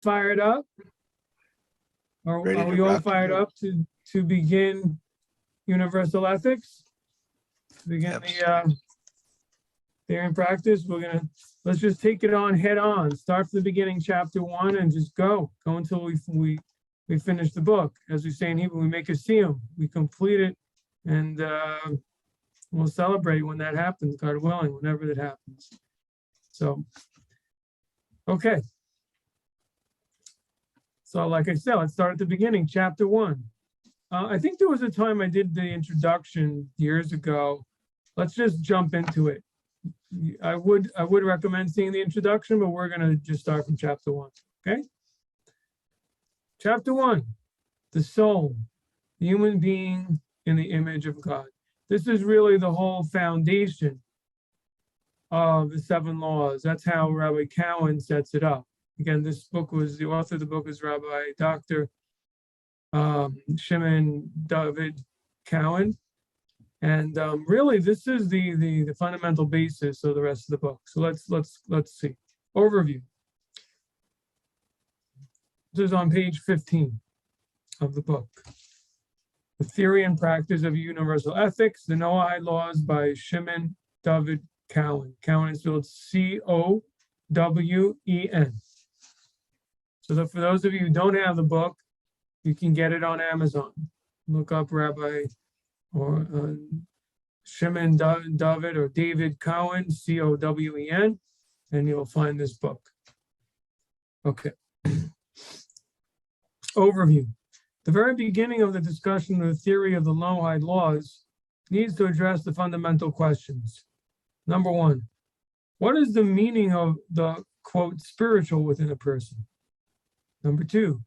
fired up? Are we all fired up to begin universal ethics? To begin the theory and practice? Let's just take it on head on. Start from the beginning, chapter 1, and just go until we finish the book. As we say in Hebrew, we make a siyum, we complete it, and we'll celebrate when that happens, God willing, whenever that happens. So, okay. So, like I said, let's start at the beginning, chapter 1. I think there was a time I did the introduction years ago. Let's just jump into it. I would recommend seeing the introduction, but we're going to just start from chapter 1. Okay. Chapter 1, the soul, the human being in the image of God. This is really the whole foundation of the 7 laws. That's how Rabbi Cowan sets it up. Again, the author of the book is Rabbi Dr. Shimon David Cowan. And really, this is the fundamental basis of the rest of the book. So let's see. Overview. This is on page 15 of the book. The Theory and Practice of Universal Ethics, the Noahide Laws by Shimon David Cowan. Cowan is spelled Cowen. So for those of you who don't have the book, you can get it on Amazon. Look up Rabbi or Shimon David or David Cowan, Cowen, and you'll find this book. Okay. Overview. The very beginning of the discussion of the theory of the Noahide laws needs to address the fundamental questions. Number 1, what is the meaning of the, quote, spiritual within a person? Number 2,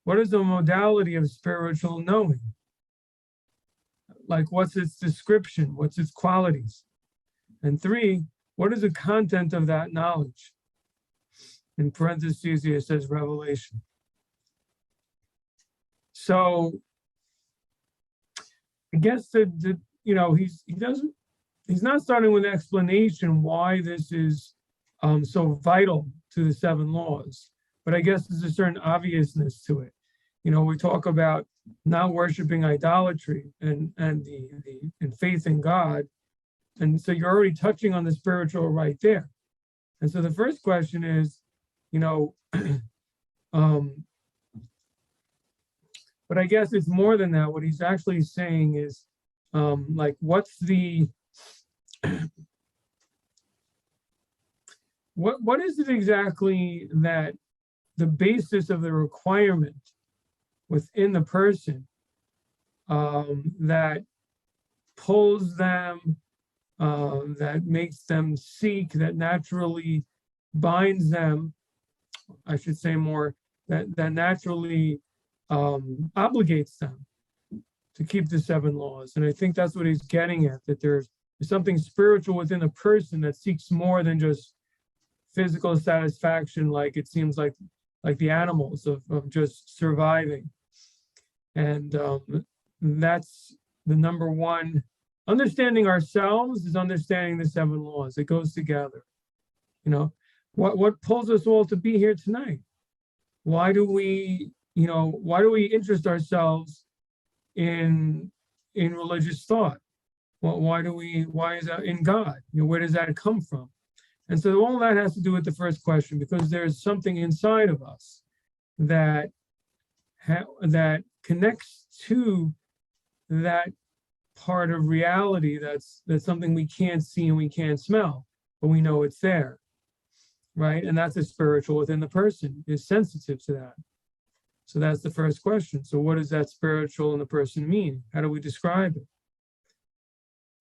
what is the modality of spiritual knowing? Like, what's its description? What's its qualities? And 3, what is the content of that knowledge? In parentheses, it says revelation. So I guess that he's not starting with an explanation why this is so vital to the 7 laws, but I guess there's a certain obviousness to it. We talk about not worshiping idolatry and faith in God, and so you're already touching on the spiritual right there. And so the first question is, but I guess it's more than that. What he's actually saying is, like, what's the, what is it exactly that the basis of the requirement within the person that pulls them, that makes them seek, that naturally binds them, I should say more, that naturally obligates them to keep the 7 laws. And I think that's what he's getting at, that there's something spiritual within a person that seeks more than just physical satisfaction, like it seems like the animals of just surviving. And that's the number 1. Understanding ourselves is understanding the 7 laws. It goes together. What pulls us all to be here tonight? Why do we interest ourselves in religious thought? Why is that in God? Where does that come from? And so all that has to do with the first question, because there's something inside of us that connects to that part of reality that's something we can't see and we can't smell, but we know it's there, right? And that's the spiritual within the person, is sensitive to that. So that's the first question. So what does that spiritual in the person mean? How do we describe it?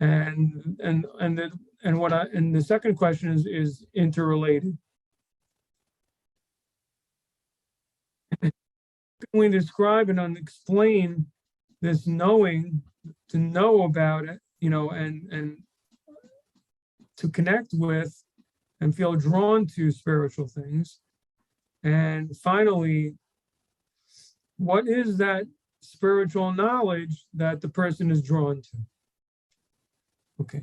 And the second question is interrelated. We describe and explain this knowing, to know about it, and to connect with and feel drawn to spiritual things. And finally, what is that spiritual knowledge that the person is drawn to? Okay.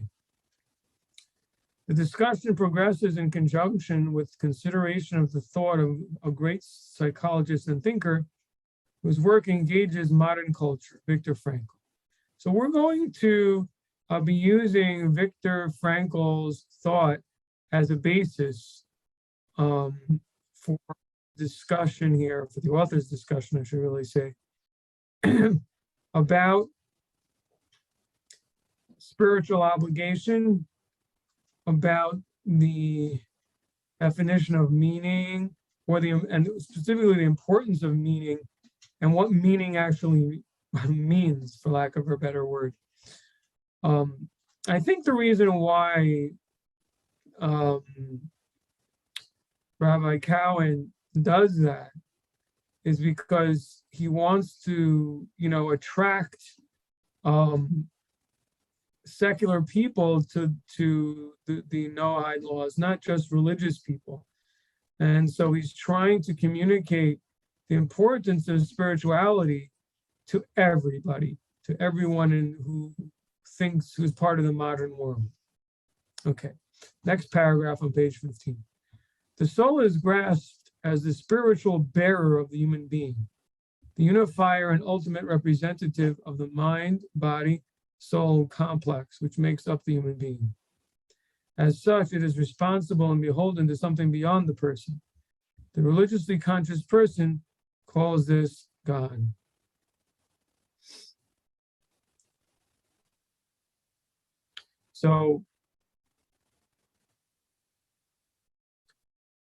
The discussion progresses in conjunction with consideration of the thought of a great psychologist and thinker whose work engages modern culture, Viktor Frankl. So we're going to be using Viktor Frankl's thought as a basis for discussion here, for the author's discussion, I should really say, about spiritual obligation, about the definition of meaning, and specifically the importance of meaning, and what meaning actually means, for lack of a better word. I think the reason why Rabbi Cowan does that is because he wants to, attract secular people to the Noahide laws, not just religious people. And so he's trying to communicate the importance of spirituality to everybody, to everyone who's part of the modern world. Okay, next paragraph on page 15. The soul is grasped as the spiritual bearer of the human being, the unifier and ultimate representative of the mind, body, soul complex, which makes up the human being. As such, it is responsible and beholden to something beyond the person. The religiously conscious person calls this God. So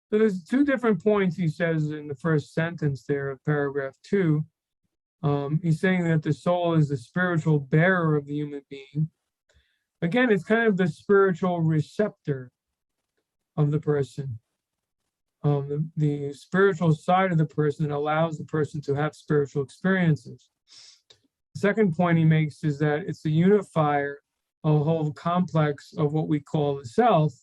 there's two different points he says in the first sentence there of paragraph 2. He's saying that the soul is the spiritual bearer of the human being. Again, it's kind of the spiritual receptor of the person. The spiritual side of the person that allows the person to have spiritual experiences. The second point he makes is that it's the unifier of a whole complex of what we call the self,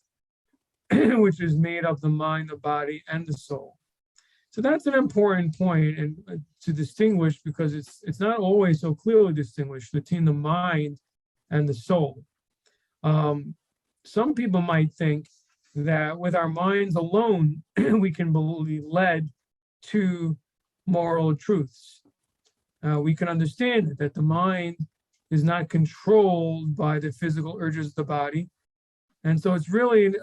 which is made of the mind, the body, and the soul. So that's an important point, and to distinguish, because it's not always so clearly distinguished between the mind and the soul. Some people might think that with our minds alone, we can be led to moral truths. We can understand that the mind is not controlled by the physical urges of the body. And so it's really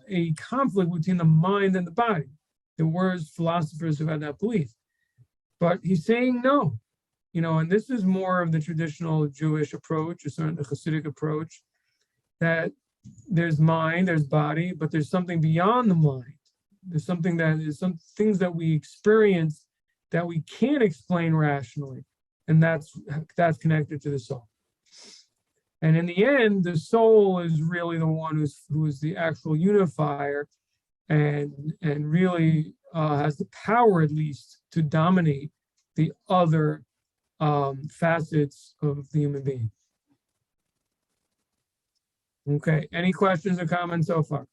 a conflict between the mind and the body. There were philosophers who had that belief. But he's saying no, and this is more of the traditional Jewish approach, or certainly the Hasidic approach, that there's mind, there's body, but there's something beyond the mind. There's something that is some things that we experience that we can't explain rationally, and that's connected to the soul. And in the end, the soul is really the one who is the actual unifier, and really has the power, at least, to dominate the other facets of the human being. Okay, any questions or comments so far?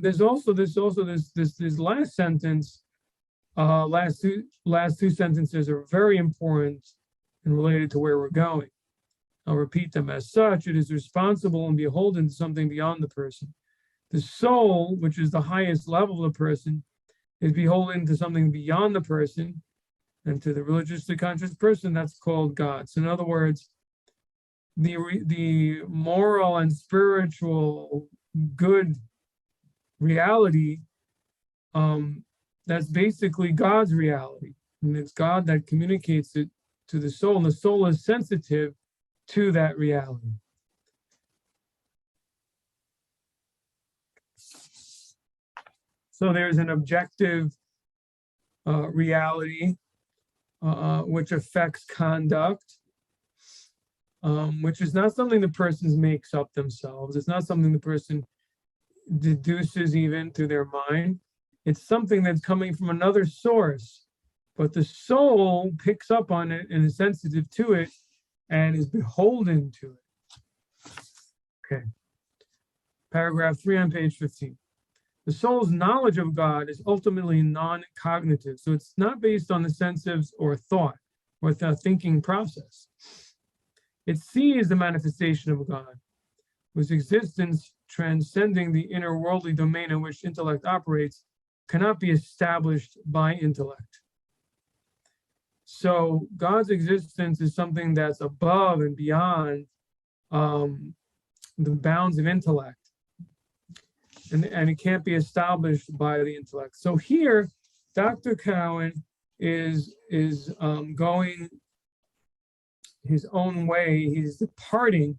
There's also this last sentence. Last two sentences are very important and related to where we're going. I'll repeat them. As such, it is responsible and beholden to something beyond the person. The soul, which is the highest level of the person, is beholden to something beyond the person, and to the religiously conscious person, that's called God. So in other words, the moral and spiritual good reality, that's basically God's reality. And it's God that communicates it to the soul, and the soul is sensitive to that reality. So there's an objective reality which affects conduct, which is not something the person makes up themselves. It's not something the person deduces even through their mind. It's something that's coming from another source, but the soul picks up on it and is sensitive to it and is beholden to it. Okay. Paragraph 3 on page 15. The soul's knowledge of God is ultimately non-cognitive. So it's not based on the senses or thought or the thinking process. It sees the manifestation of God, whose existence transcending the inner worldly domain in which intellect operates cannot be established by intellect. So God's existence is something that's above and beyond the bounds of intellect. And it can't be established by the intellect. So here, Dr. Cowan is going his own way. He's departing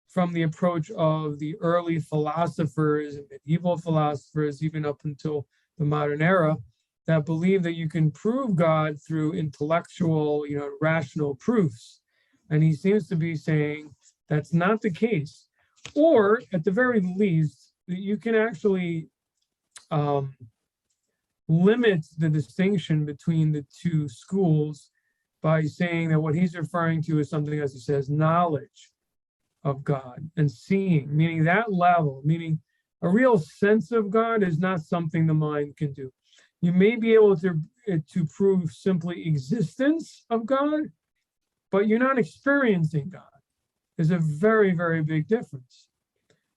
from the approach of the early philosophers and medieval philosophers, even up until the modern era, that believe that you can prove God through intellectual, rational proofs. And he seems to be saying that's not the case. Or at the very least, you can actually limit the distinction between the two schools by saying that what he's referring to is something, as he says, knowledge of God and seeing, meaning that level, meaning a real sense of God is not something the mind can do. You may be able to prove simply existence of God, but you're not experiencing God. There's a very, very big difference.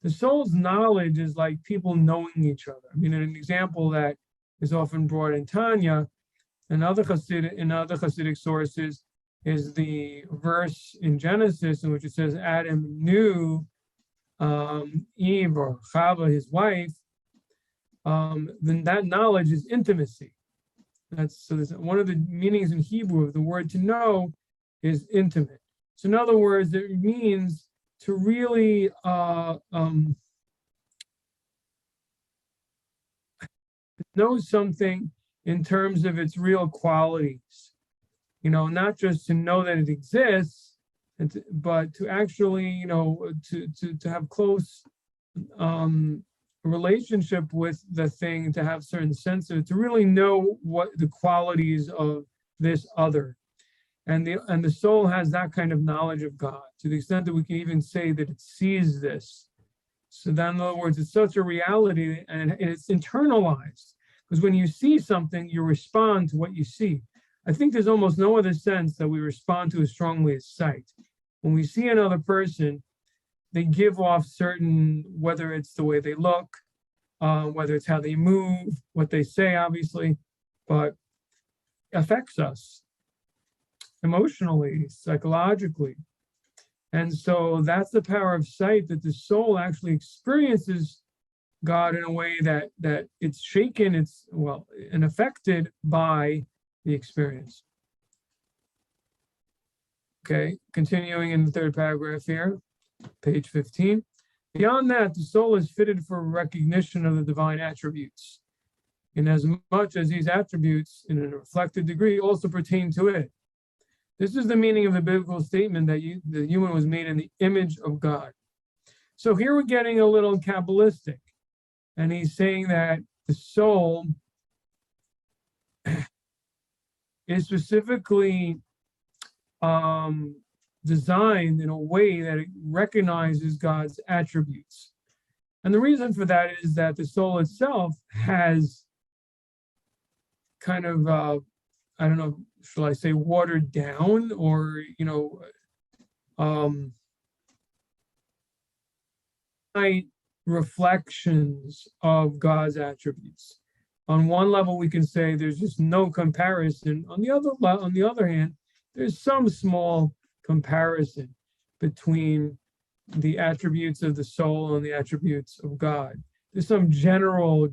The soul's knowledge is like people knowing each other. I mean, an example that is often brought in Tanya and other Hasidic sources is the verse in Genesis in which it says Adam knew Eve or Chava, his wife. Then that knowledge is intimacy. So one of the meanings in Hebrew of the word to know is intimate. So in other words, it means to really know something in terms of its real qualities, not just to know that it exists, but to actually, to have close relationship with the thing, to have certain sense of it, to really know what the qualities of this other. And the soul has that kind of knowledge of God, to the extent that we can even say that it sees this. So then, in other words, it's such a reality, and it's internalized. Because when you see something, you respond to what you see. I think there's almost no other sense that we respond to as strongly as sight. When we see another person, they give off certain, whether it's the way they look, whether it's how they move, what they say, obviously, but affects us emotionally, psychologically. And so that's the power of sight, that the soul actually experiences God in a way that it's shaken, and affected by the experience. Okay, continuing in the third paragraph here, page 15. Beyond that, the soul is fitted for recognition of the divine attributes, in as much as these attributes, in a reflected degree, also pertain to it. This is the meaning of the biblical statement that the human was made in the image of God. So here we're getting a little Kabbalistic, and he's saying that the soul is specifically designed in a way that it recognizes God's attributes. And the reason for that is that the soul itself has kind of, I don't know, shall I say, watered down, or, reflections of God's attributes. On one level, we can say there's just no comparison. On the other hand, there's some small comparison between the attributes of the soul and the attributes of God. There's some general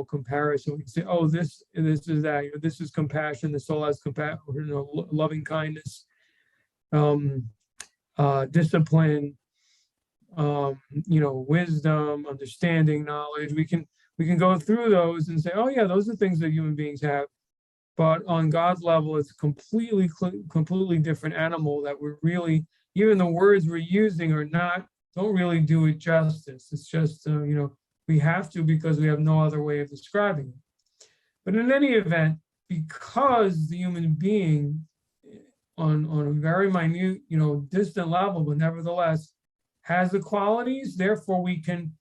comparison. We can say, oh, this is that. This is compassion. The soul has compassion, loving kindness, discipline, wisdom, understanding, knowledge. We can go through those and say, oh yeah, those are things that human beings have. But on God's level, it's a completely different animal that we're really, even the words we're using don't really do it justice. It's just, we have to, because we have no other way of describing it. But in any event, because the human being on a very minute, distant level, but nevertheless has the qualities, therefore we can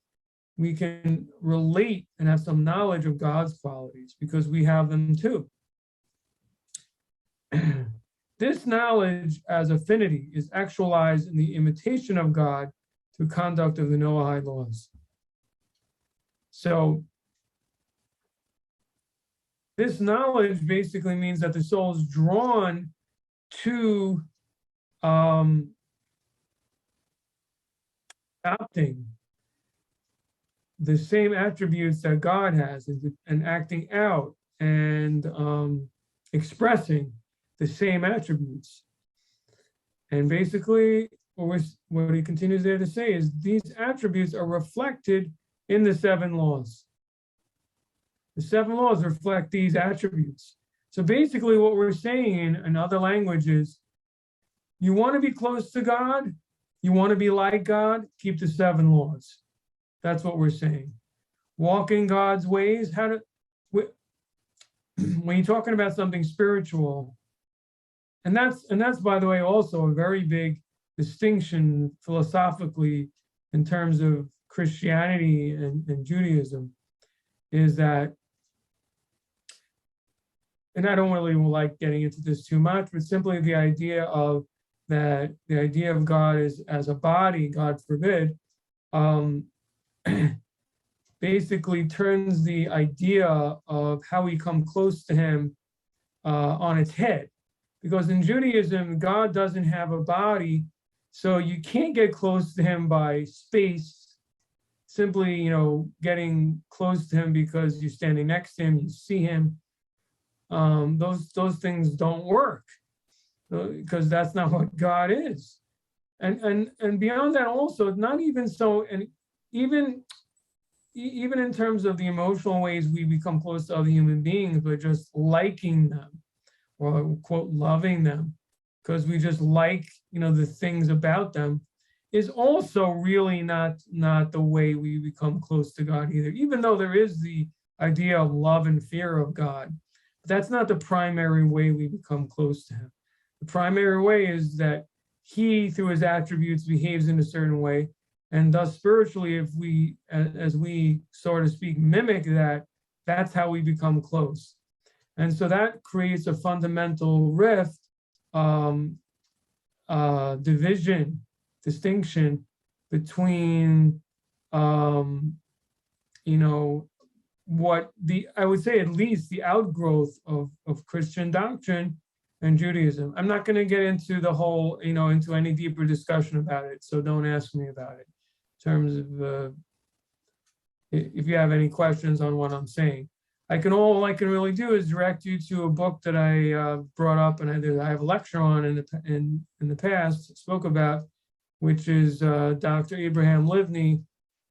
we can relate and have some knowledge of God's qualities because we have them too. This knowledge as affinity is actualized in the imitation of God through conduct of the Noahide laws. So this knowledge basically means that the soul is drawn to adopting the same attributes that God has and acting out and expressing the same attributes. And basically, what he continues there to say is these attributes are reflected in the 7 laws. The 7 laws reflect these attributes. So basically what we're saying in other languages, you want to be close to God, you want to be like God, keep the 7 laws. That's what we're saying. Walk in God's ways. When you're talking about something spiritual, and that's by the way also a very big distinction philosophically in terms of Christianity and Judaism, is that, and I don't really like getting into this too much, but simply the idea of God is as a body, God forbid, basically turns the idea of how we come close to him on its head. Because in Judaism, God doesn't have a body, so you can't get close to him by space, simply, getting close to him because you're standing next to him, you see him. Those things don't work because that's not what God is. And beyond that also, not even so, and even in terms of the emotional ways we become close to other human beings, but just liking them or quote loving them because we just like the things about them, is also really not the way we become close to God either, even though there is the idea of love and fear of God. But that's not the primary way we become close to him. The primary way is that he, through his attributes, behaves in a certain way, and thus spiritually, if we, as we, so to speak, mimic that, that's how we become close. And so that creates a fundamental rift, division, distinction between, what I would say at least the outgrowth of Christian doctrine and Judaism. I'm not going to get into the whole, into any deeper discussion about it, so don't ask me about it in terms of if you have any questions on what I'm saying. All I can really do is direct you to a book that I brought up and I have a lecture on in the past, spoke about, which is Dr. Abraham Livni.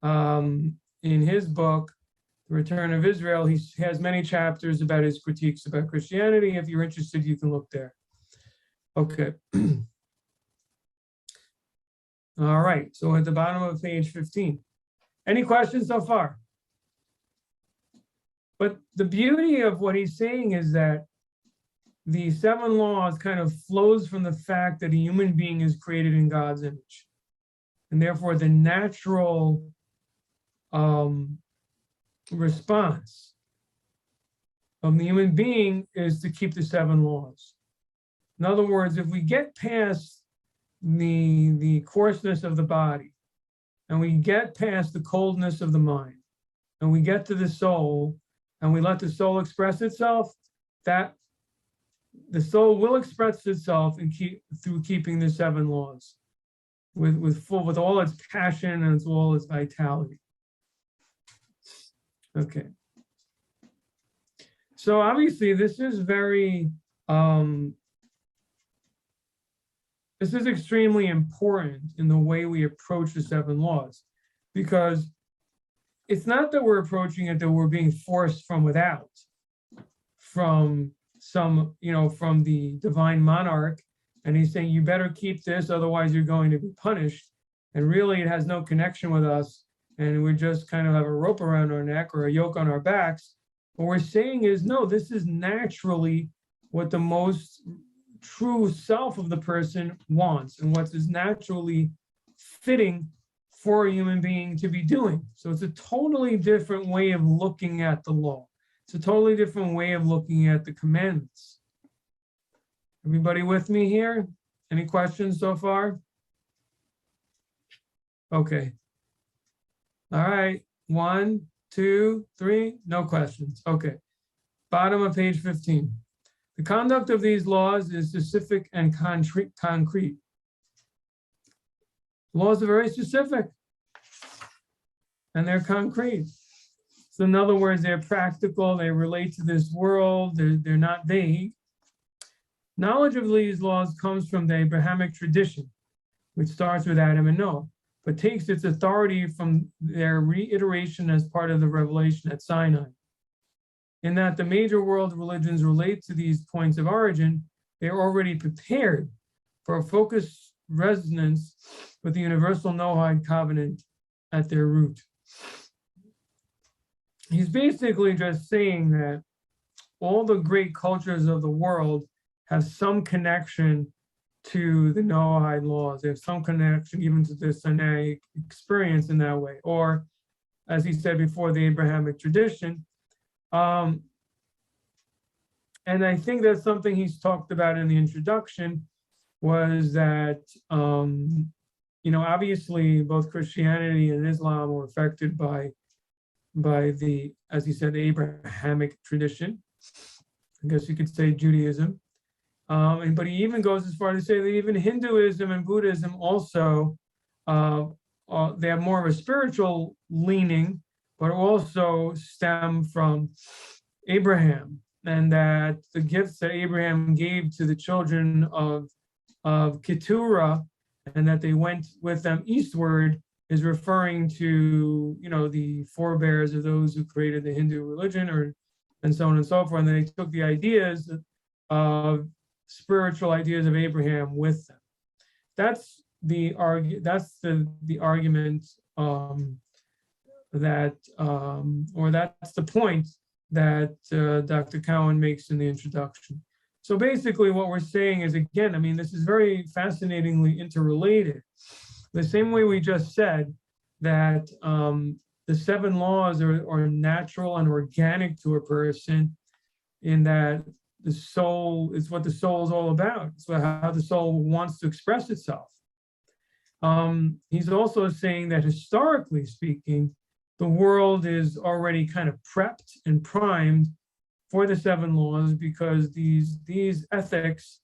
In his book, The Return of Israel, he has many chapters about his critiques about Christianity. If you're interested, you can look there. Okay. All right, so at the bottom of page 15. Any questions so far? But the beauty of what he's saying is that the 7 laws kind of flows from the fact that a human being is created in God's image. And therefore the natural response of the human being is to keep the 7 laws. In other words, if we get past the coarseness of the body, and we get past the coldness of the mind, and we get to the soul, and we let the soul express itself, that the soul will express itself through keeping the 7 laws with all its passion and all its vitality. Okay. So obviously this is very, this is extremely important in the way we approach the 7 laws, because it's not that we're approaching it that we're being forced from without, from some, from the divine monarch, and he's saying, you better keep this, otherwise you're going to be punished. And really it has no connection with us, and we just kind of have a rope around our neck or a yoke on our backs. What we're saying is, no, this is naturally what the most true self of the person wants, and what is naturally fitting for a human being to be doing. So it's a totally different way of looking at the law. It's a totally different way of looking at the commandments. Everybody with me here? Any questions so far? Okay. All right. 1, 2, 3. No questions. Okay. Bottom of page 15. The conduct of these laws is specific and concrete. Laws are very specific and they're concrete. So in other words, they're practical, they relate to this world, they're not vague. Knowledge of these laws comes from the Abrahamic tradition, which starts with Adam and Noah, but takes its authority from their reiteration as part of the revelation at Sinai. In that the major world religions relate to these points of origin, they are already prepared for a focused resonance with the universal Noahide covenant at their root. He's basically just saying that all the great cultures of the world have some connection to the Noahide laws. They have some connection even to the Sinaitic experience in that way, or as he said before, the Abrahamic tradition. And I think that's something he's talked about in the introduction, was that, obviously both Christianity and Islam were affected by the, as he said, the Abrahamic tradition. I guess you could say Judaism. But he even goes as far to say that even Hinduism and Buddhism also, they have more of a spiritual leaning, but also stem from Abraham, and that the gifts that Abraham gave to the children of Keturah, and that they went with them eastward, is referring to, the forebears of those who created the Hindu religion, and so on and so forth. And they took the ideas of spiritual ideas of Abraham with them. That's the argument or that's the point that Dr. Cowan makes in the introduction. So basically what we're saying is, again, this is very fascinatingly interrelated. The same way we just said that the 7 laws are natural and organic to a person, in that the soul is what the soul is all about. It's how the soul wants to express itself. He's also saying that historically speaking, the world is already kind of prepped and primed for the 7 laws, because these ethics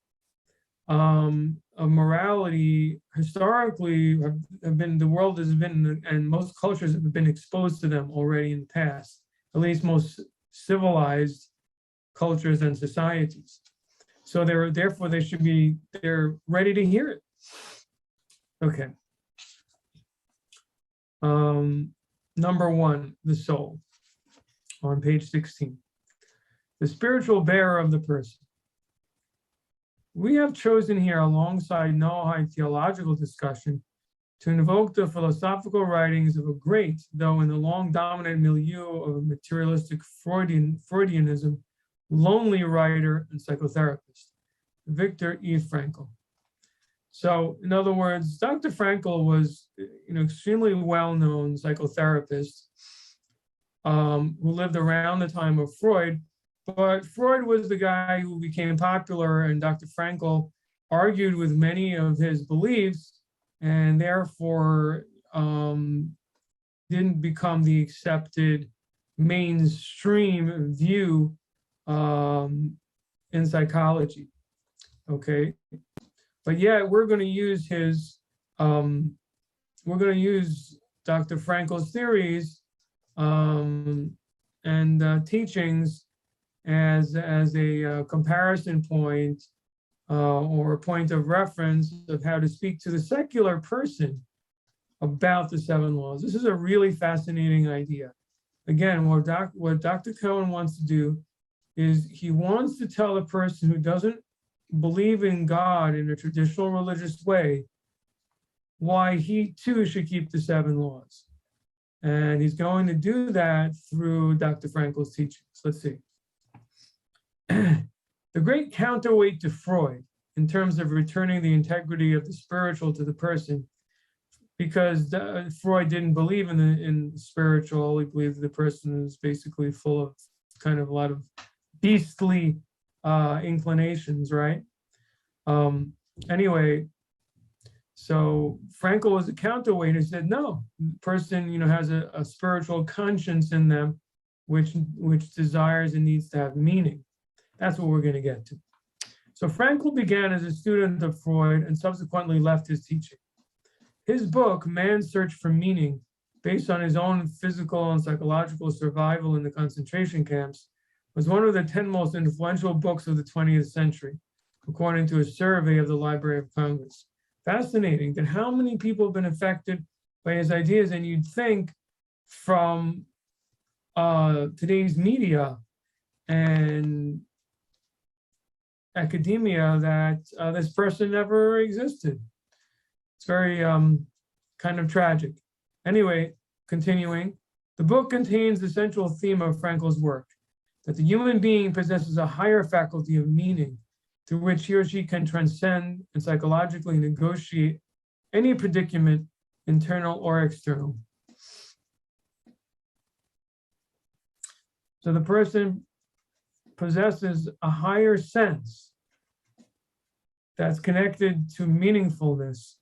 of morality historically have been, the world has been, and most cultures have been exposed to them already in the past, at least most civilized cultures and societies. So they're ready to hear it. Okay. Number 1, the soul, on page 16. The spiritual bearer of the person. We have chosen here, alongside Noahide theological discussion, to invoke the philosophical writings of a great, though in the long dominant milieu of a materialistic Freudianism, lonely writer and psychotherapist, Viktor E. Frankl. So, in other words, Dr. Frankl was an extremely well-known psychotherapist who lived around the time of Freud, but Freud was the guy who became popular, and Dr. Frankl argued with many of his beliefs, and therefore didn't become the accepted mainstream view in psychology. Okay, but yeah, we're going to use Dr. Frankl's theories and teachings as a comparison point or a point of reference of how to speak to the secular person about the 7 laws. This is a really fascinating idea. Again, what Dr. Cowan wants to do is he wants to tell a person who doesn't believe in God in a traditional religious way why he too should keep the 7 laws. And he's going to do that through Dr. Frankl's teachings. Let's see. The great counterweight to Freud in terms of returning the integrity of the spiritual to the person because Freud didn't believe in spiritual. He believed the person is basically full of kind of a lot of beastly inclinations, right? Anyway, so Frankl was a counterweight who said, no, the person, has a spiritual conscience in them, which desires and needs to have meaning. That's what we're going to get to. So Frankl began as a student of Freud and subsequently left his teaching. His book, Man's Search for Meaning, based on his own physical and psychological survival in the concentration camps, was one of the 10 most influential books of the 20th century, according to a survey of the Library of Congress. Fascinating that how many people have been affected by his ideas, and you'd think from today's media and academia that this person never existed. It's very kind of tragic. Anyway, continuing, the book contains the central theme of Frankl's work, that the human being possesses a higher faculty of meaning through which he or she can transcend and psychologically negotiate any predicament, internal or external. So the person possesses a higher sense that's connected to meaningfulness,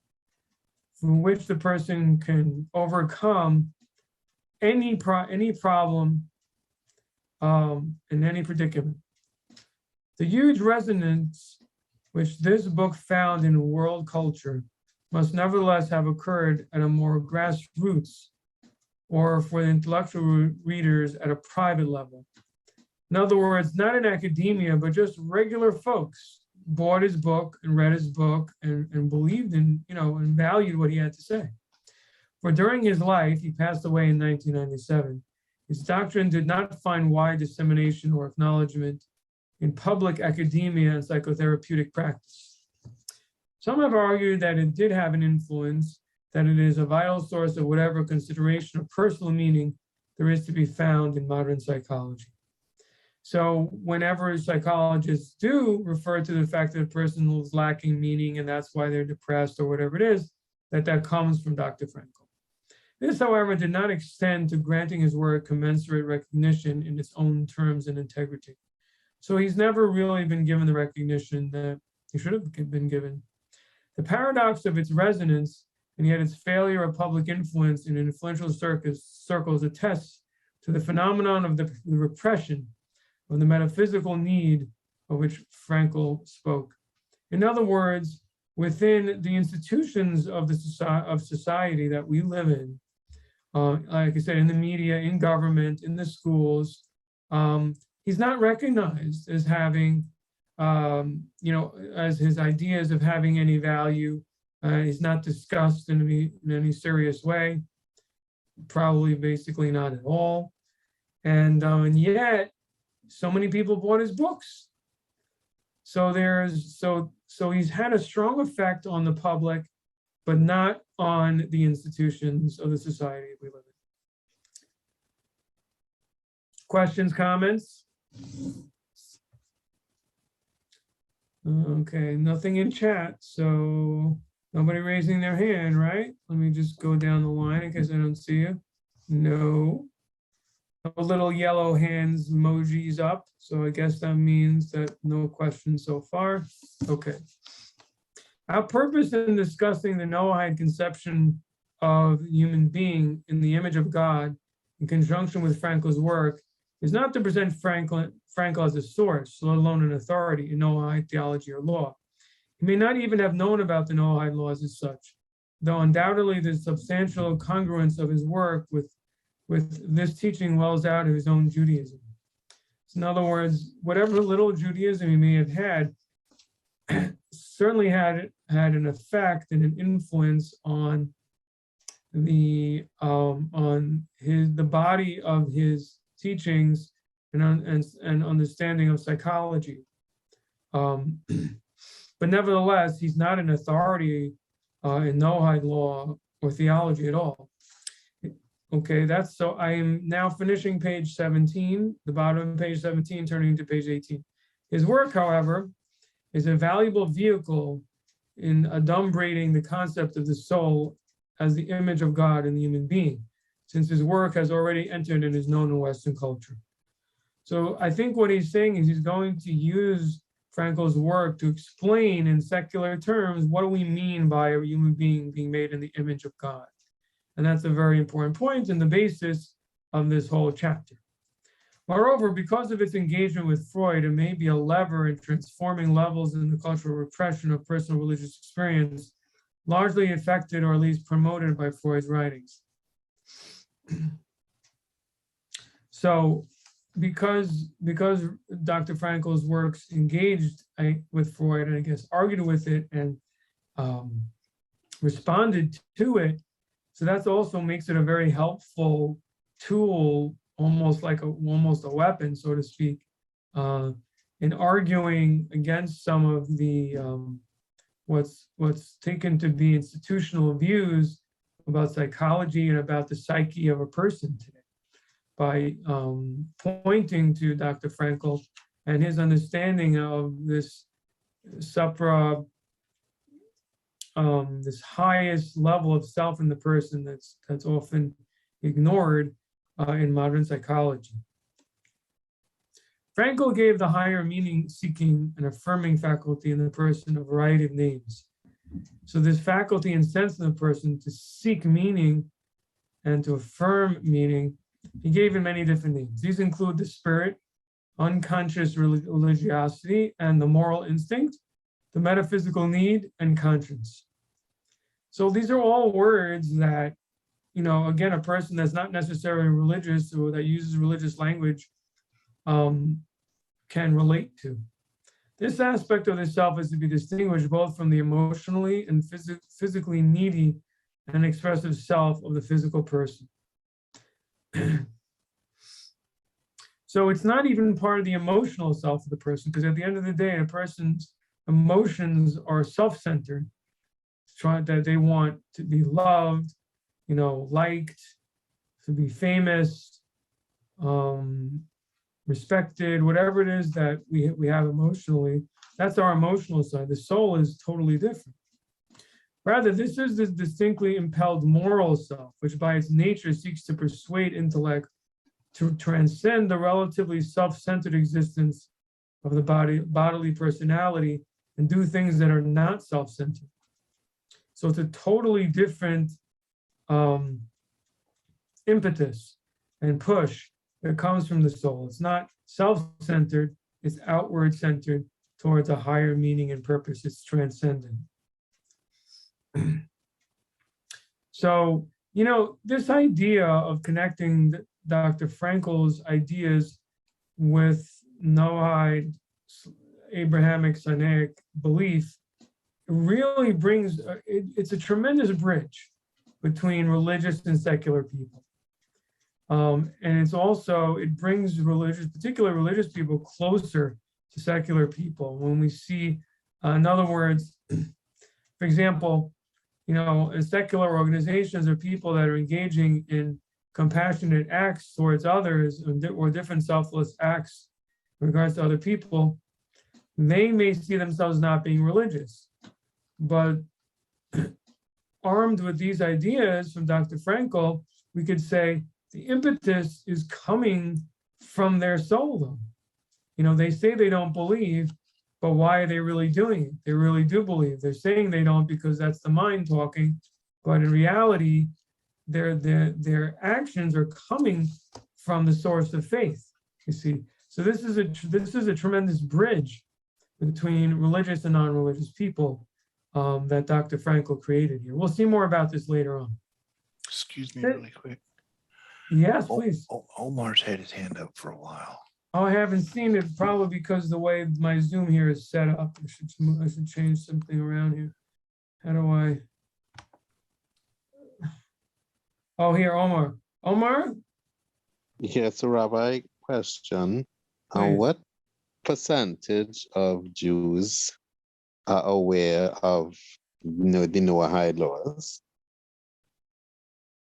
from which the person can overcome any problem in any predicament. The huge resonance which this book found in world culture must nevertheless have occurred at a more grassroots, or for the intellectual readers at a private level. In other words, not in academia, but just regular folks bought his book and read his book and believed in, and valued what he had to say. For during his life, he passed away in 1997, his doctrine did not find wide dissemination or acknowledgement in public academia and psychotherapeutic practice. Some have argued that it did have an influence, that it is a vital source of whatever consideration of personal meaning there is to be found in modern psychology. So whenever psychologists do refer to the fact that a person is lacking meaning and that's why they're depressed or whatever it is, that comes from Dr. Frankl. This, however, did not extend to granting his work commensurate recognition in its own terms and integrity. So he's never really been given the recognition that he should have been given. The paradox of its resonance and yet its failure of public influence in influential circles attests to the phenomenon of the repression of the metaphysical need of which Frankl spoke. In other words, within the institutions of society that we live in, like I said, in the media, in government, in the schools, he's not recognized as having, as his ideas of having any value. He's not discussed in any serious way, probably basically not at all. And yet, so many people bought his books. So he's had a strong effect on the public, but not on the institutions of the society we live in. Questions, comments? Okay, nothing in chat, so nobody raising their hand, right? Let me just go down the line in case I don't see you. No. A little yellow hands emojis up, so I guess that means that no questions so far. Okay. Our purpose in discussing the Noahide conception of the human being in the image of God in conjunction with Frankl's work is not to present Frankl as a source, let alone an authority in Noahide theology or law. He may not even have known about the Noahide laws as such, though undoubtedly the substantial congruence of his work with this teaching wells out of his own Judaism. So in other words, whatever little Judaism he may have had, certainly had an effect and an influence on the body of his teachings and understanding of psychology. But nevertheless, he's not an authority in Noahide law or theology at all. Okay, so I am now finishing page 17, the bottom of page 17, turning to page 18. His work, however, is a valuable vehicle in adumbrating the concept of the soul as the image of God in the human being, since his work has already entered and is known in Western culture. So I think what he's saying is he's going to use Frankel's work to explain in secular terms, what do we mean by a human being being made in the image of God? And that's a very important point and the basis of this whole chapter. Moreover, because of its engagement with Freud, it may be a lever in transforming levels in the cultural repression of personal religious experience, largely affected or at least promoted by Freud's writings. So because Dr. Frankel's works engaged with Freud and I guess argued with it and responded to it, so that also makes it a very helpful tool, almost like almost a weapon, so to speak, in arguing against some of the what's taken to be institutional views about psychology and about the psyche of a person today, by pointing to Dr. Frankel and his understanding of this this highest level of self in the person that's often ignored in modern psychology. Frankel gave the higher meaning-seeking and affirming faculty in the person a variety of names. So this faculty and sense in the person to seek meaning and to affirm meaning, he gave it many different names. These include the spirit, unconscious religiosity, and the moral instinct, the metaphysical need, and conscience. So these are all words that, you know, again, a person that's not necessarily religious or that uses religious language can relate to. This aspect of the self is to be distinguished both from the emotionally and physically needy and expressive self of the physical person. So it's not even part of the emotional self of the person, because at the end of the day, a person's emotions are self-centered, that they want to be loved, you know, liked, to be famous, respected, whatever it is that we have emotionally, that's our emotional side. The soul is totally different. Rather, this is this distinctly impelled moral self, which by its nature seeks to persuade intellect to transcend the relatively self-centered existence of the bodily personality and do things that are not self-centered. So it's a totally different impetus and push that comes from the soul. It's not self-centered, it's outward-centered towards a higher meaning and purpose. It's transcendent. So, you know, this idea of connecting Dr. Frankel's ideas with Noahide Abrahamic Sinaitic belief really brings, it's a tremendous bridge between religious and secular people. And it's also, it brings particular religious people closer to secular people. When we see, in other words, for example, you know, secular organizations are people that are engaging in compassionate acts towards others or different selfless acts in regards to other people. They may see themselves not being religious, but armed with these ideas from Dr. Frankel, we could say the impetus is coming from their soul, though. You know, they say they don't believe, but why are they really doing it? They really do believe. They're saying they don't because that's the mind talking, but in reality, their actions are coming from the source of faith, you see. So this is a tremendous bridge between religious and non-religious people that Dr. Frankel created here. We'll see more about this later on. Excuse me really quick. Yes, please. Omar's had his hand up for a while. Oh, I haven't seen it, probably because the way my Zoom here is set up. I should change something around here. How do I? Oh, here, Omar. Omar? Yes, Rabbi, question. What percentage of Jews are aware of, you know, the Noahide laws?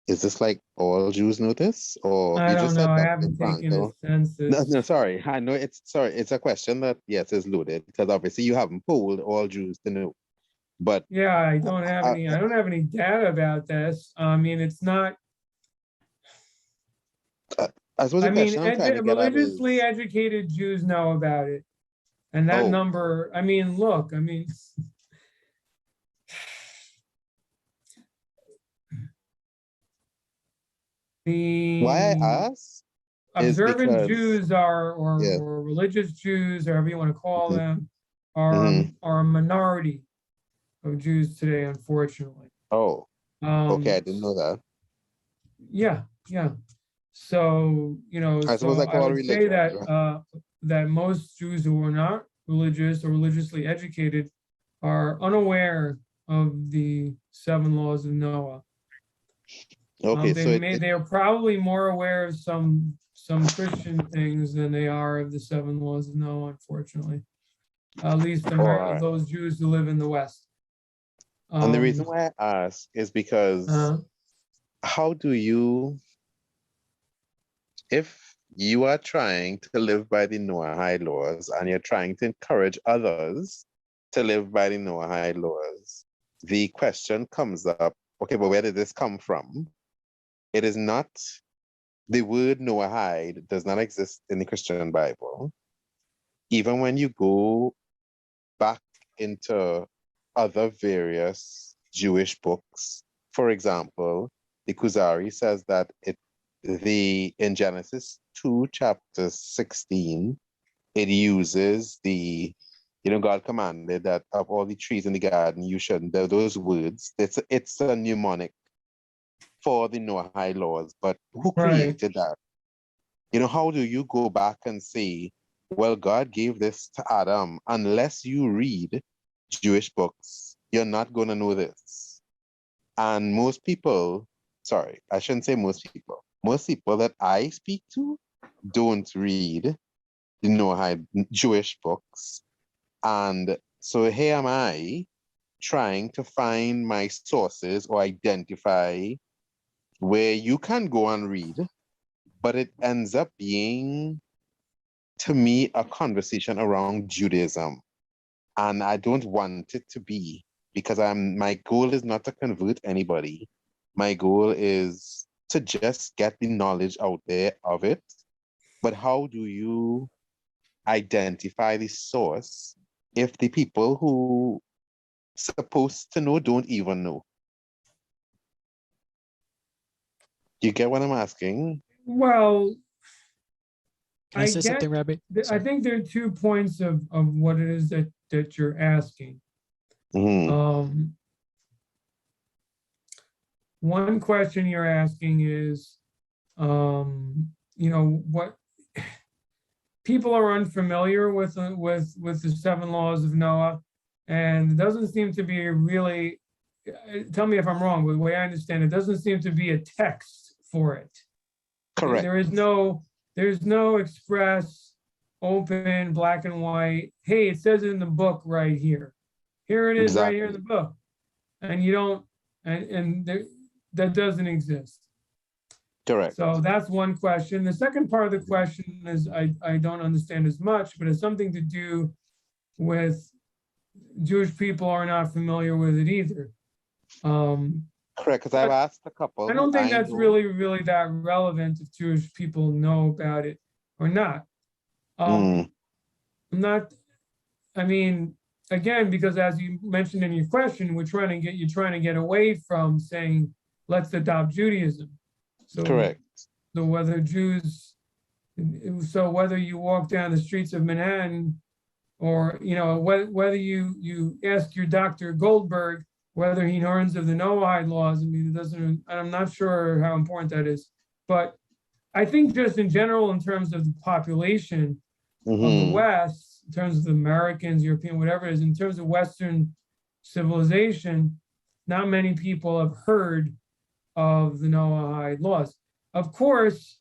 Is this like all Jews know this? Or I you don't just know. said I Dr. haven't taken a Frankel? census. No, sorry. I know it's a question that, yes, is loaded because obviously you haven't polled all Jews to know. But Yeah, I don't have I, any data about this. I mean, it's not, I, I suppose I the mean, question I'm trying to get at religiously is, educated Jews know about it. And that oh, number, I mean, look, I mean, why I the ask is observant because, Jews are, yeah, or religious Jews, or however you want to call hmm them, hmm are a minority of Jews today, unfortunately. oh, okay, I Um, didn't know that. yeah, yeah. So, I suppose so like I all would say religions, that right? that most Jews who are not religious or religiously educated are unaware of the seven laws of Noah. Okay, so They are probably more aware of some Christian things than they are of the seven laws of Noah, unfortunately. At least all right. those Jews who live in the West. And the reason Um, why I ask is because uh, how do you, if you are trying to live by the Noahide laws and you're trying to encourage others to live by the Noahide laws, the question comes up, okay, but where did this come from? It is not, the word Noahide does not exist in the Christian Bible. Even when you go back into other various Jewish books, for example, the Kuzari says that in Genesis 2, chapter 16, it uses God commanded that of all the trees in the garden, you shouldn't, those words, it's a mnemonic for the Noahide laws, but who right. created that? How do you go back and say, well, God gave this to Adam? Unless you read Jewish books, you're not going to know this. And most people, sorry, I shouldn't say most people that I speak to don't read the Noahide Jewish books. And so here am I trying to find my sources or identify where you can go and read, but it ends up being, to me, a conversation around Judaism. And I don't want it to be, because my goal is not to convert anybody. My goal is to just get the knowledge out there of it. But how do you identify the source if the people who supposed to know don't even know? You get what I'm asking? Well, Can I say something, Rabbi? I Sorry. think there are 2 points of what it is that you're asking. Mm-hmm. One question you're asking is, what people are unfamiliar with the seven laws of Noah, and it doesn't seem to be really. Tell me if I'm wrong, but the way I understand it, doesn't seem to be a text for it. Correct. There's no express, open, black and white. Hey, it says it in the book right here. Here it is, right here in the Exactly. book, and you don't, and there, that doesn't exist. Correct. So that's one question. The second part of the question is I don't understand as much, but it's something to do with Jewish people are not familiar with it either. Correct, because I've But asked a couple I who don't think I that's know. really that relevant if Jewish people know about it or not. Mm, I'm not, I mean, again, because as you mentioned in your question, you're trying to get away from saying, let's adopt Judaism. So, correct. so whether you walk down the streets of Manhattan or, whether you ask your Dr. Goldberg whether he learns of the Noahide laws, I mean, I'm not sure how important that is. But I think just in general, in terms of the population of the Mm-hmm. West, in terms of Americans, European, whatever it is, in terms of Western civilization, not many people have heard of the Noahide laws. Of course,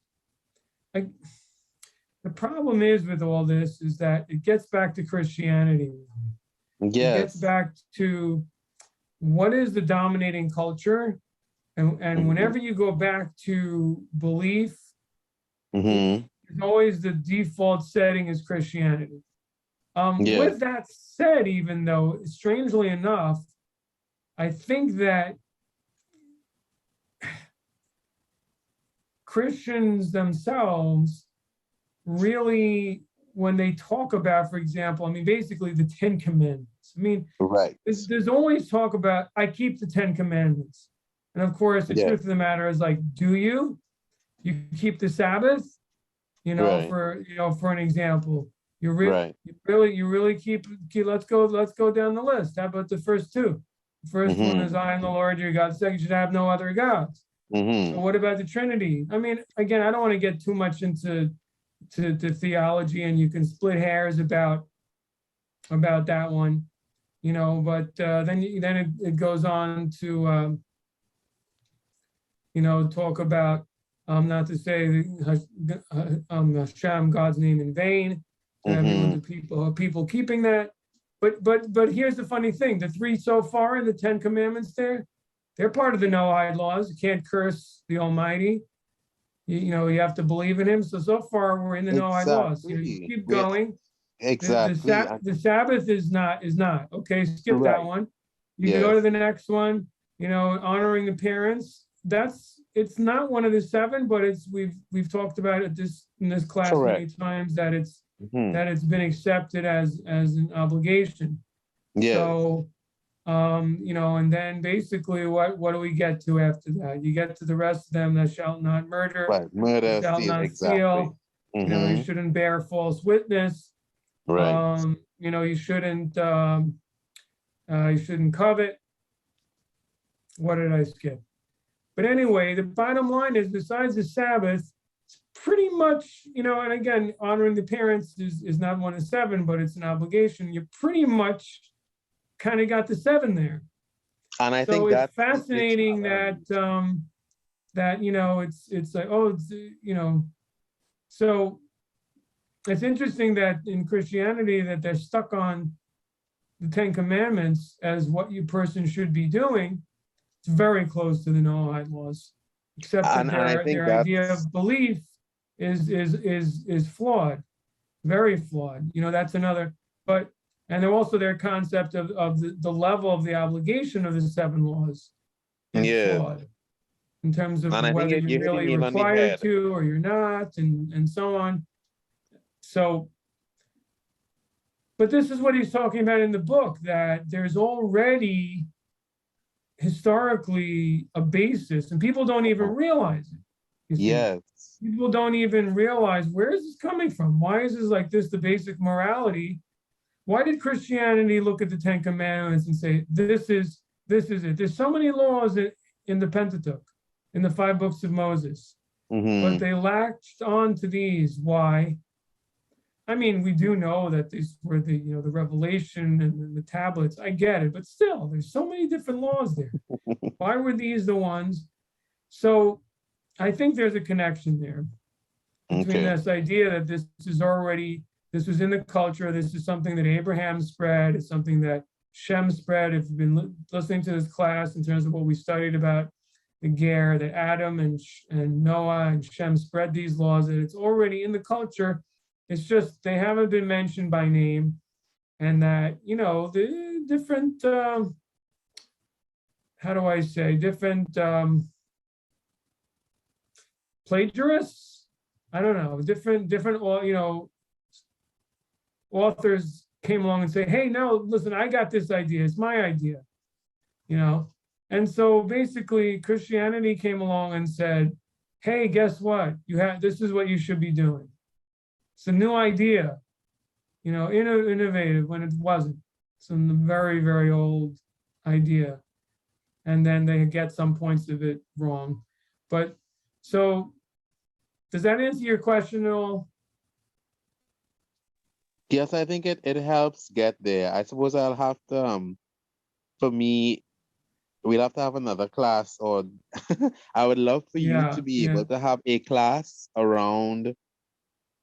the problem is with all this is that it gets back to Christianity. It gets Yes. back to what is the dominating culture. And Mm-hmm. whenever you go back to belief, Mm-hmm. it's always the default setting is Christianity. Yeah. With that said, even though, strangely enough, I think that Christians themselves really, when they talk about, for example, I mean, basically the Ten Commandments. I mean, Right. there's always talk about, I keep the Ten Commandments. And of course, the Yeah. truth of the matter is like, do you? You keep the Sabbath? You know, Right. for an example, Right. you really keep, let's go down the list. How about the first two? The first one is I am the Lord your God. The second, you should have no other gods. So what about the Trinity? I mean, again, I don't want to get too much into theology, and you can split hairs about that one, but then it goes on to talk about not to say Hashem, God's name in vain, to everyone, the people keeping that. But here's the funny thing: the three so far in the Ten Commandments, they're part of the Noahide laws. You can't curse the Almighty. You have to believe in Him. So far we're in the Noahide laws. You Exactly. keep going. Exactly. The Sabbath is not okay. Skip that Right. one. You go Yes. to the next one. Honoring the parents. It's not one of the seven, but we've talked about it in this class many Correct. times that it's Mhm. been accepted as an obligation. Yes. So and then basically what do we get to after that? You get to the rest of them: thou shalt not murder, Right. Murder, you shall steal. not Exactly. steal, you shouldn't bear false witness, Right. you shouldn't covet. What did I skip? But anyway, the bottom line is, besides the Sabbath, it's pretty much, and again, honoring the parents is not one of seven, but it's an obligation. You pretty much kind of got the seven there. And I So think it's that's the big fascinating challenge. that it's like, so it's interesting that in Christianity that they're stuck on the Ten Commandments as what you person should be doing. It's very close to the Noahide laws, except that And I think their idea that's of belief is flawed, very flawed. That's another. But and they're also their concept of the level of the obligation of the seven laws is yeah. flawed in terms of And I think whether you're you hit the really nail on the required head. to or you're not, and so on. So, but this is what he's talking about in the book, that there's already historically a basis, and people don't even realize it. You see, Yes. people don't even realize, where is this coming from? Why is this like this, the basic morality? Why did Christianity look at the Ten Commandments and say, this is it? There's so many laws in the Pentateuch, in the 5 books of Moses, but they latched on to these. Why? I mean, we do know that these were the revelation and the tablets. I get it, but still, there's so many different laws there. Why were these the ones? So I think there's a connection there between Okay. this idea that this was in the culture. This is something that Abraham spread. It's something that Shem spread. If you've been listening to this class in terms of what we studied about the Ger, that Adam and Noah and Shem spread these laws, that it's already in the culture. It's just they haven't been mentioned by name, and that the different how do I say, different plagiarists. I don't know, different authors came along and say, hey, no, listen, I got this idea. It's my idea, And so basically Christianity came along and said, hey, guess what? This is what you should be doing. It's a new idea, innovative when it wasn't. It's a very, very old idea. And then they get some points of it wrong. But so does that answer your question at all? Yes, I think it helps get there. I suppose I'll have to for me, we'll have to have another class, or I would love for you to be able to have a class around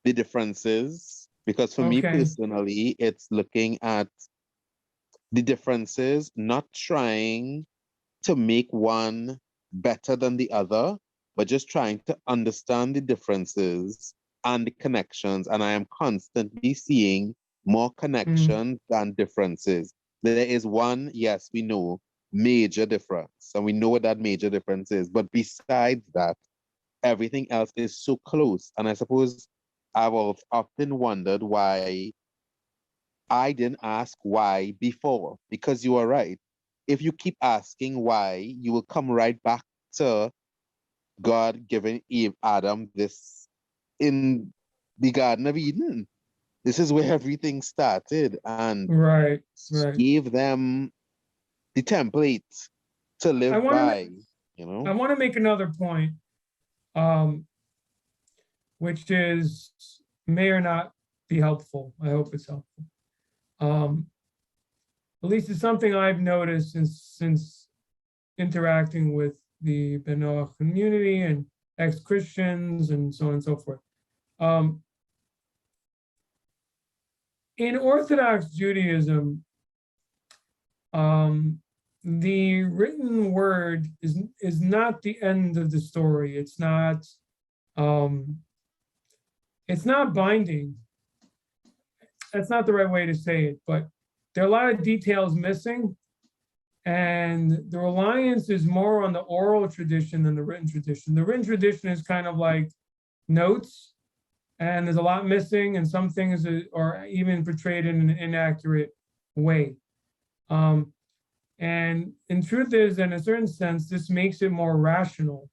the differences, because for me Okay. personally, it's looking at the differences, not trying to make one better than the other, but just trying to understand the differences and the connections. And I am constantly seeing more connections than differences. There is one, yes, we know, major difference, and we know what that major difference is. But besides that, everything else is so close. And I suppose I've often wondered why I didn't ask why before, because you are right. If you keep asking why, you will come right back to God giving Adam this in the Garden of Eden. This is where everything started, and Right. gave them the template to live by, you know? I want to make another point, which is may or not be helpful. I hope it's helpful. At least it's something I've noticed since interacting with the Benoah community and ex-Christians and so on and so forth. In Orthodox Judaism, the written word is not the end of the story. It's not binding. That's not the right way to say it, but there are a lot of details missing, and the reliance is more on the oral tradition than the written tradition. The written tradition is kind of like notes, and there's a lot missing, and some things are even portrayed in an inaccurate way. And in truth is, in a certain sense, this makes it more rational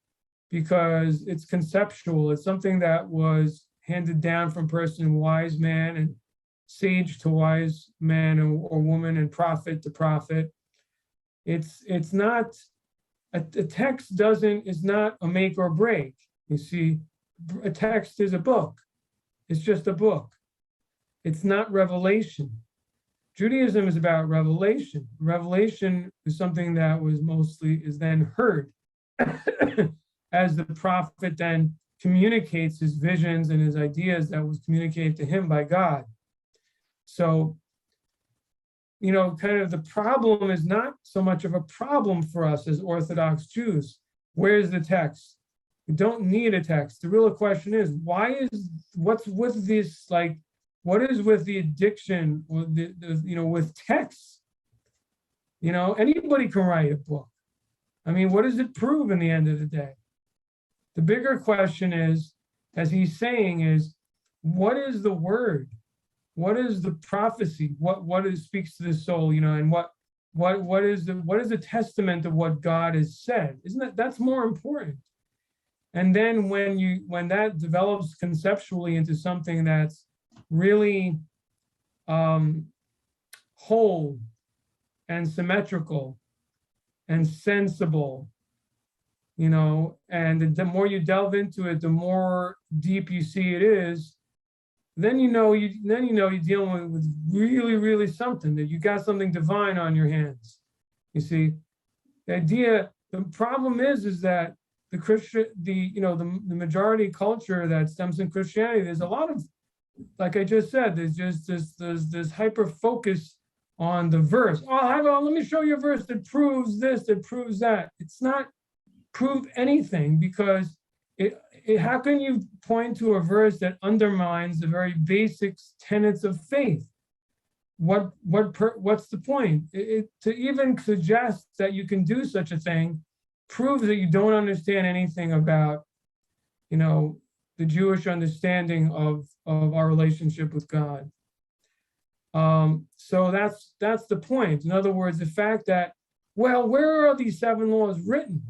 because it's conceptual. It's something that was handed down from person, wise man and sage to wise man or woman, and prophet to prophet. It's not a text is not a make or break. You see, a text is a book. It's just a book. It's not revelation. Judaism is about revelation. Revelation is something that is then heard as the prophet then communicates his visions and his ideas that was communicated to him by God. So, you know, kind of the problem is not so much of a problem for us as Orthodox Jews. Where's the text? We don't need a text. The real question is, what's with this, like, what is with the addiction with with texts? You know, anybody can write a book. I mean, what does it prove in the end of the day? The bigger question is, as he's saying, is what is the word? What is the prophecy? What speaks to the soul, you know, and what is the testament of what God has said? That's more important? And then when that develops conceptually into something that's really whole and symmetrical and sensible, you know, and the more you delve into it, the more deep you see it is, then you know you're dealing with really, really something, that you got something divine on your hands. You see, the problem is that the majority culture that stems from Christianity, there's a lot of, like I just said, there's just this hyper focus on the verse. Oh, let me show you a verse that proves this, that proves that. It's not prove anything, because how can you point to a verse that undermines the very basic tenets of faith? What's the point? To even suggest that you can do such a thing proves that you don't understand anything about, you know, the Jewish understanding of our relationship with God. So that's the point. In other words, the fact that, well, where are these 7 laws written?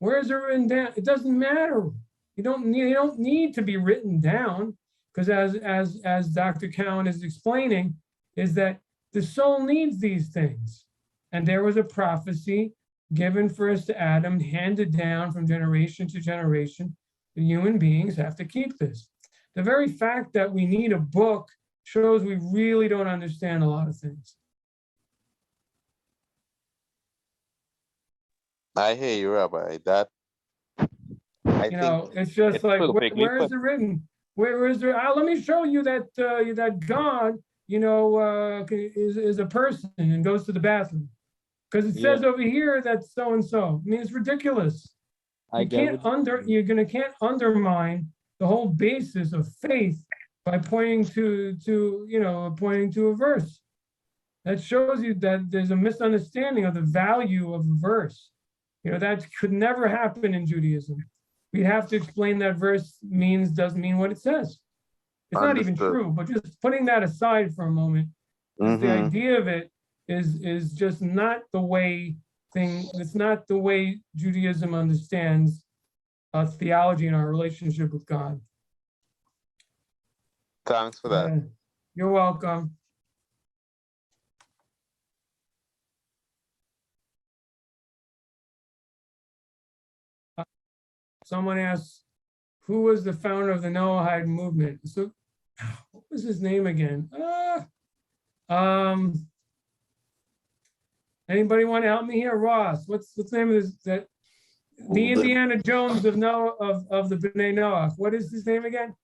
Where is it written down? It doesn't matter. You don't need to be written down, because as Dr. Cowan is explaining, is that the soul needs these things. And there was a prophecy given first to Adam, handed down from generation to generation. The human beings have to keep this. The very fact that we need a book shows we really don't understand a lot of things. I hear you, Rabbi. It's just like, where is it written? Where is there? Let me show you that God, is a person and goes to the bathroom, because it says over here that so and so. I mean, it's ridiculous. You can't undermine the whole basis of faith by pointing to a verse. That shows you that there's a misunderstanding of the value of the verse. You know, that could never happen in Judaism. We'd have to explain that verse doesn't mean what it says. It's not even Understood. true, but just putting that aside for a moment, the Mm-hmm. idea of it is just not the way it's not the way Judaism understands theology and our relationship with God. Thanks for that. Yeah. You're welcome. Someone asked, who was the founder of the Noahide movement? So, what was his name again? Anybody want to help me here? Ross, what's the name of this? The Indiana Jones of the B'nai Noah. What is his name again?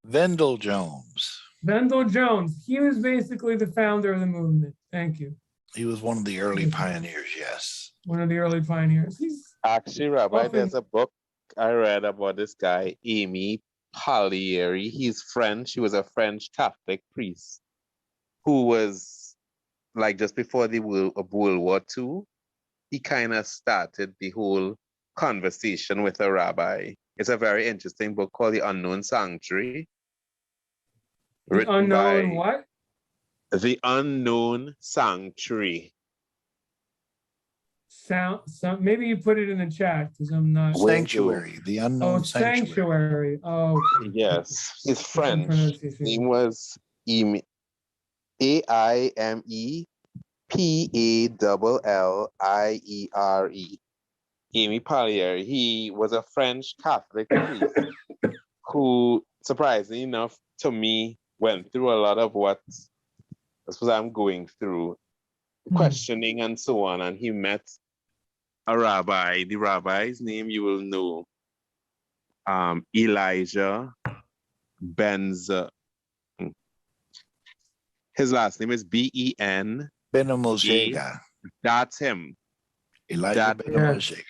Vendell Jones. Vendell Jones. He was basically the founder of the movement. Thank you. He was one of the early pioneers, yes. One of the early pioneers. Actually, Rabbi, often, there's a book I read about this guy, Amy Pallieri. He's French. He was a French Catholic priest who was, like, just before the World War II, he kind of started the whole conversation with a rabbi. It's a very interesting book called The Unknown Sanctuary. The Unknown what? The Unknown Sanctuary. Maybe you put it in the chat because I'm not. Sanctuary, The Unknown Sanctuary. Sanctuary. Oh, yes, he's French. His name was AIMEPALLIERE. Amy Pallieri. He was a French Catholic priest who, surprisingly enough, to me, went through a lot of what I'm going through, questioning and so on. And he met a rabbi. The rabbi's name you will know, Elijah Benz. His last name is Ben. Ben-Mosega. That's him. Elijah Ben-Mosega.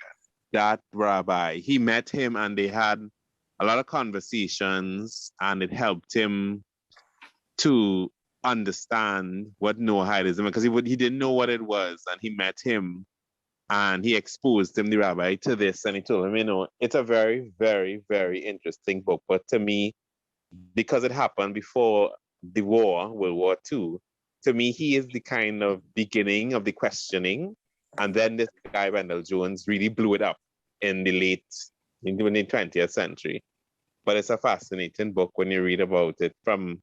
That rabbi. He met him and they had a lot of conversations, and it helped him to understand what Noahidism, because he didn't know what it was, and he met him and he exposed him, the rabbi, to this, and he told him, you know, it's a very, very, very interesting book. But to me, because it happened before the war, World War II, to me, he is the kind of beginning of the questioning. And then this guy, Vendell Jones, really blew it up in the 20th century. But it's a fascinating book when you read about it, from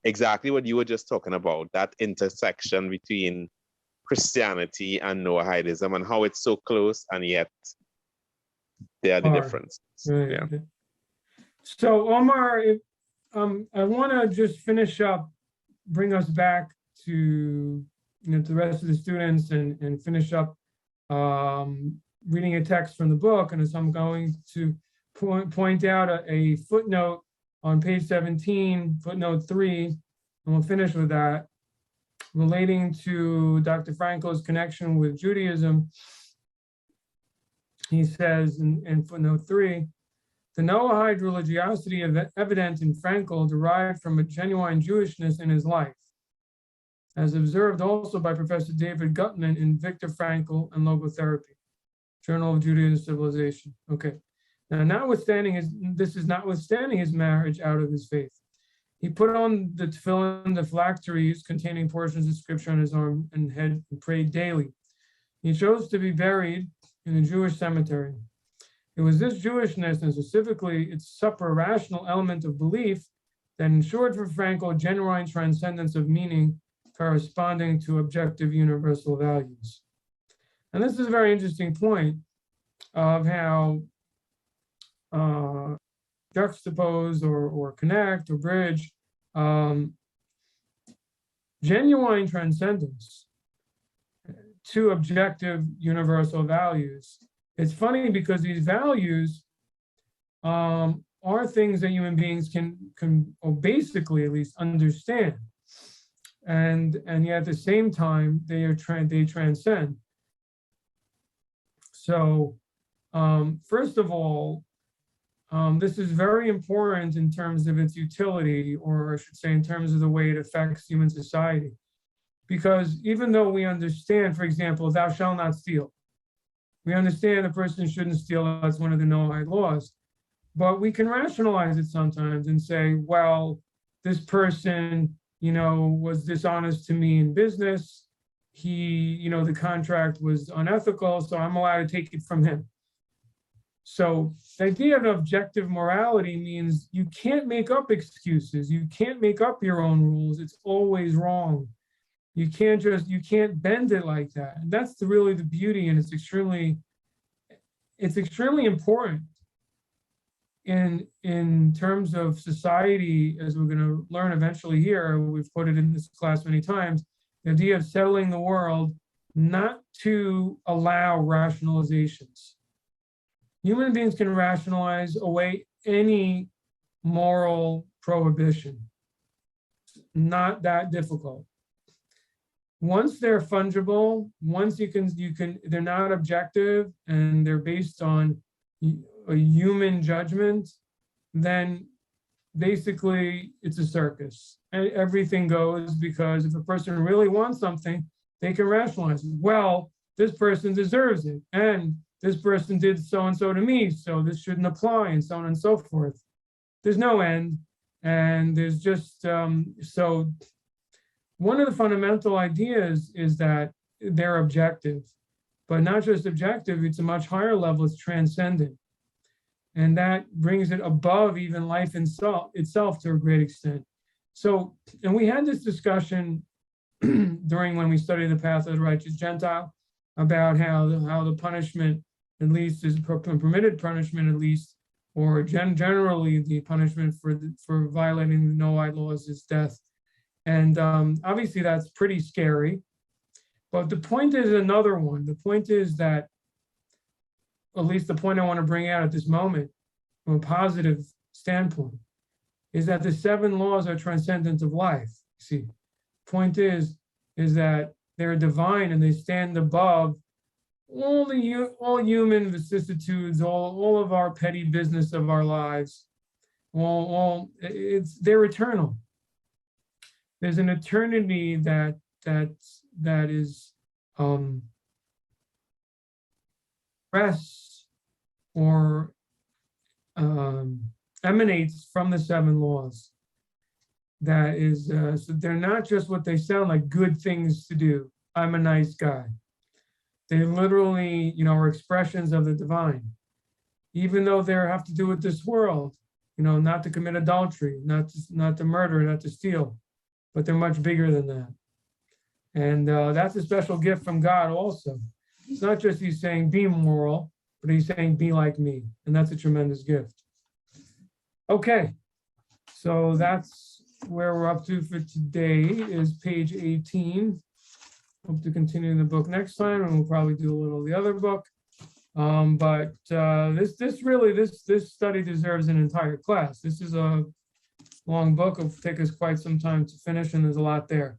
exactly what you were just talking about, that intersection between Christianity and Noahidism and how it's so close and yet they are the difference. Right. Yeah. So Omar, I want to just finish up, bring us back to the rest of the students and finish up reading a text from the book. And as I'm going to point out a footnote on page 17, footnote 3, and we'll finish with that, relating to Dr. Frankel's connection with Judaism. He says in footnote 3, the Noahide religiosity evident in Frankel derived from a genuine Jewishness in his life, as observed also by Professor David Gutman in Viktor Frankl and Logotherapy, Journal of Judaism and Civilization. Okay. Now, this is notwithstanding his marriage out of his faith. He put on the tefillin, the phylacteries containing portions of scripture on his arm and head, and prayed daily. He chose to be buried in a Jewish cemetery. It was this Jewishness, and specifically its supra-rational element of belief, that ensured for Frankel genuine transcendence of meaning corresponding to objective universal values. And this is a very interesting point of how juxtapose or connect or bridge genuine transcendence to objective universal values. It's funny because these values are things that human beings can or basically at least understand, and yet at the same time they transcend. So first of all, this is very important in terms of its utility, or I should say in terms of the way it affects human society. Because even though we understand, for example, thou shalt not steal, we understand a person shouldn't steal. That's one of the Noahide laws. But we can rationalize it sometimes and say, well, this person, was dishonest to me in business. He, the contract was unethical, so I'm allowed to take it from him. So the idea of objective morality means you can't make up excuses. You can't make up your own rules. It's always wrong. You can't bend it like that. And that's really the beauty, and it's extremely important in terms of society, as we're going to learn eventually here. We've put it in this class many times, the idea of settling the world not to allow rationalizations. Human beings can rationalize away any moral prohibition. It's not that difficult. Once they're fungible, once they're not objective and they're based on a human judgment, then basically it's a circus. And everything goes, because if a person really wants something, they can rationalize it. Well, this person deserves it, and this person did so-and-so to me, so this shouldn't apply, and so on and so forth. There's no end, and there's just, so one of the fundamental ideas is that they're objective, but not just objective, it's a much higher level, it's transcendent. And that brings it above even life itself to a great extent. So, and we had this discussion during when we studied the path of the righteous Gentile about how the punishment, at least, is permitted punishment, at least, or generally the punishment for violating the Noahide laws is death. And obviously that's pretty scary. But the point is another one. The point is that, at least the point I want to bring out at this moment, from a positive standpoint, is that the 7 laws are transcendent of life. See, point is that they're divine and they stand above all human vicissitudes, all of our petty business of our lives. They're eternal. There's an eternity that is rests or emanates from the 7 laws. That is, so they're not just what they sound like, good things to do. I'm a nice guy. They literally, are expressions of the divine. Even though they have to do with this world, not to commit adultery, not to murder, not to steal, but they're much bigger than that. And that's a special gift from God also. It's not just he's saying be moral, but he's saying be like me. And that's a tremendous gift. Okay, so that's where we're up to for today, is page 18. Hope to continue the book next time, and we'll probably do a little of the other book. But this study deserves an entire class. This is a long book. It'll take us quite some time to finish, and there's a lot there.